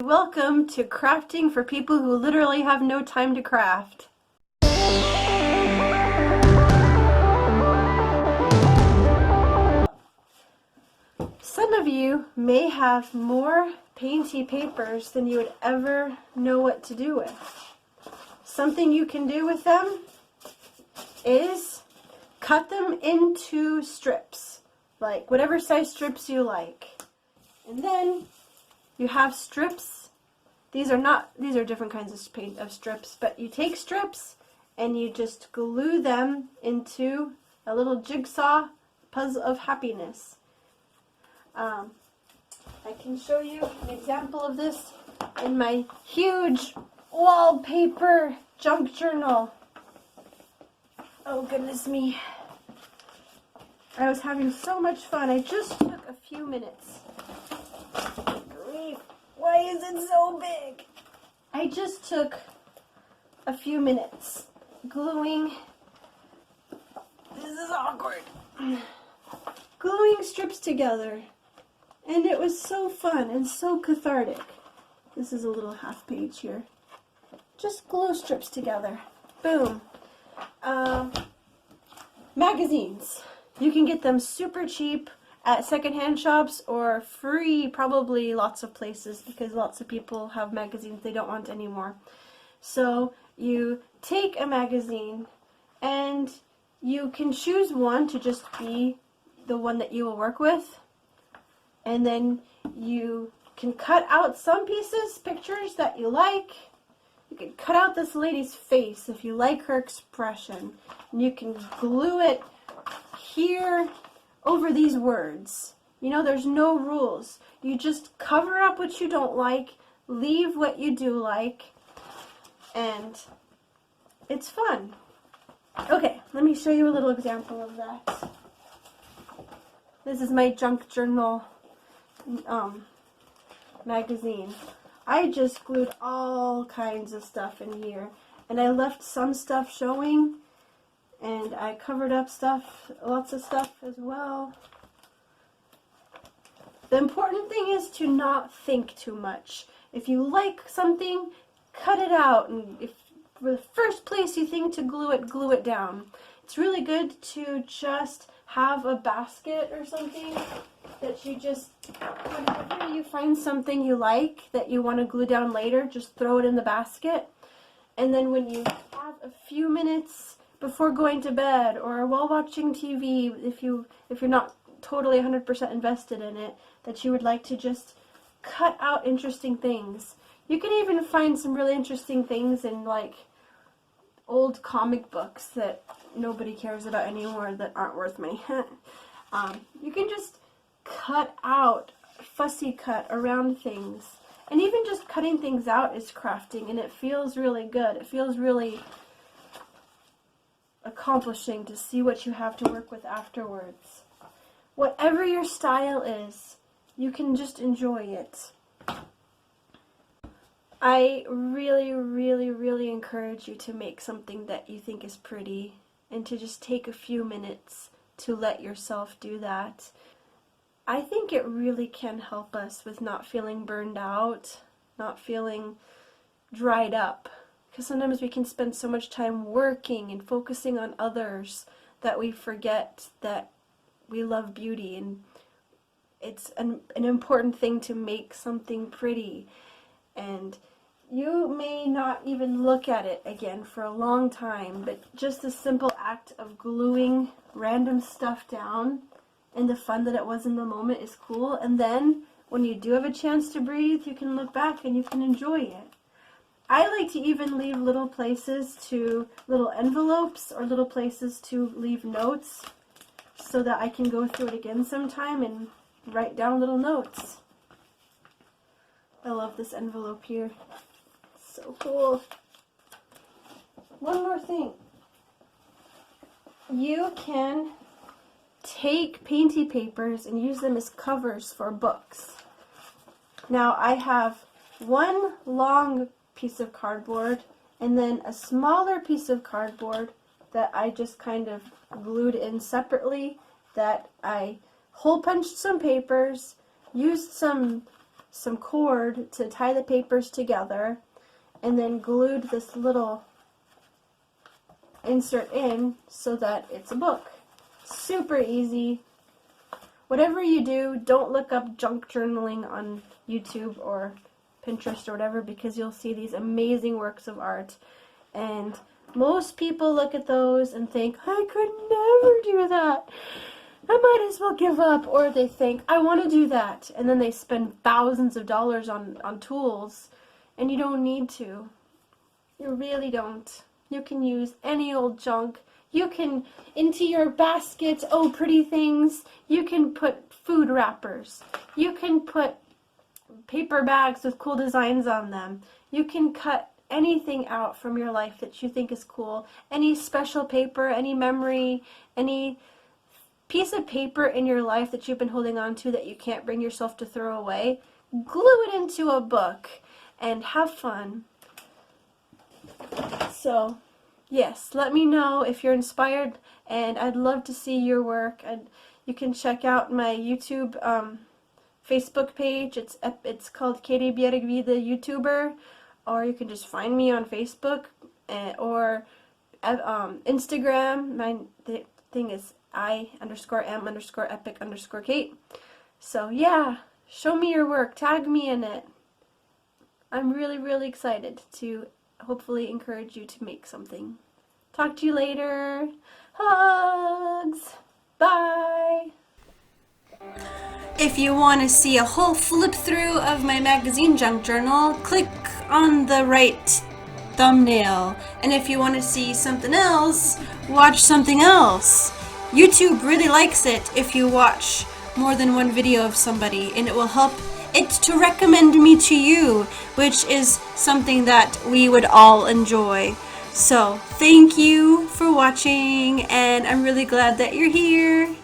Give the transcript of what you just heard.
welcome to crafting for people who literally have no time to craft. Some of you may have more painty papers than you would ever know what to do with. Something you can do with them is cut them into strips, like whatever size strips you like. And then you have strips. These are different kinds of strips, but you take strips and you just glue them into a little jigsaw puzzle of happiness. I can show you an example of this in my huge wallpaper junk journal. Oh goodness me. I was having so much fun. I just took a few minutes. Grief. Why is it so big? I just took a few minutes gluing. This is awkward. Gluing strips together. And it was so fun and so cathartic. This is a little half page here. Just glue strips together. Boom. Magazines. You can get them super cheap at secondhand shops or free probably lots of places because lots of people have magazines they don't want anymore. So you take a magazine and you can choose one to just be the one that you will work with. And then you can cut out some pictures that you like. You can cut out this lady's face if you like her expression. And you can glue it here over these words. You know, there's no rules. You just cover up what you don't like, leave what you do like, and it's fun. Okay, let me show you a little example of that. This is my junk journal magazine. I just glued all kinds of stuff in here, and I left some stuff showing, and I covered up lots of stuff as well. The important thing is to not think too much. If you like something, cut it out, and if for the first place you think to glue it down. It's really good to just have a basket or something that you just, whenever you find something you like that you want to glue down later, just throw it in the basket. And then when you have a few minutes before going to bed or while watching TV, if you're not totally 100% invested in it, that you would like to just cut out interesting things. You can even find some really interesting things in like old comic books that nobody cares about anymore that aren't worth money. You can just cut out, fussy cut around things. And even just cutting things out is crafting, and it feels really good. It feels really accomplishing to see what you have to work with afterwards. Whatever your style is, you can just enjoy it. I really, really, really encourage you to make something that you think is pretty and to just take a few minutes to let yourself do that. I think it really can help us with not feeling burned out, not feeling dried up. Because sometimes we can spend so much time working and focusing on others that we forget that we love beauty, and it's an important thing to make something pretty. And you may not even look at it again for a long time, but just the simple act of gluing random stuff down and the fun that it was in the moment is cool. And then when you do have a chance to breathe, you can look back and you can enjoy it. I like to even leave little places little envelopes or little places to leave notes so that I can go through it again sometime and write down little notes. I love this envelope here. It's so cool. One more thing. You can take painty papers and use them as covers for books. Now I have one long piece of cardboard and then a smaller piece of cardboard that I just kind of glued in separately, that I hole punched some papers, used some some cord to tie the papers together, and then glued this little insert in so that it's a book. Super easy. Whatever you do, don't look up junk journaling on YouTube or Pinterest or whatever, because you'll see these amazing works of art. And most people look at those and think, I could never do that. I might as well give up. Or they think, I want to do that. And then they spend thousands of dollars on tools. And you don't need to. You really don't. You can use any old junk. You can, into your basket, oh pretty things, you can put food wrappers. You can put paper bags with cool designs on them. You can cut anything out from your life that you think is cool. Any special paper, any memory, any piece of paper in your life that you've been holding on to that you can't bring yourself to throw away, glue it into a book and have fun. So, yes, let me know if you're inspired, and I'd love to see your work. And you can check out my YouTube Facebook page. It's called Katie Bjargvide YouTuber, or you can just find me on Facebook or Instagram. My thing is I_M_epic_Kate. So yeah, show me your work. Tag me in it. I'm really, really excited to hopefully encourage you to make something. Talk to you later. Hugs. Bye. If you want to see a whole flip through of my magazine junk journal, click on the right thumbnail. And if you want to see something else, watch something else. YouTube really likes it if you watch more than one video of somebody, and it will help it to recommend me to you, which is something that we would all enjoy. So thank you for watching, and I'm really glad that you're here.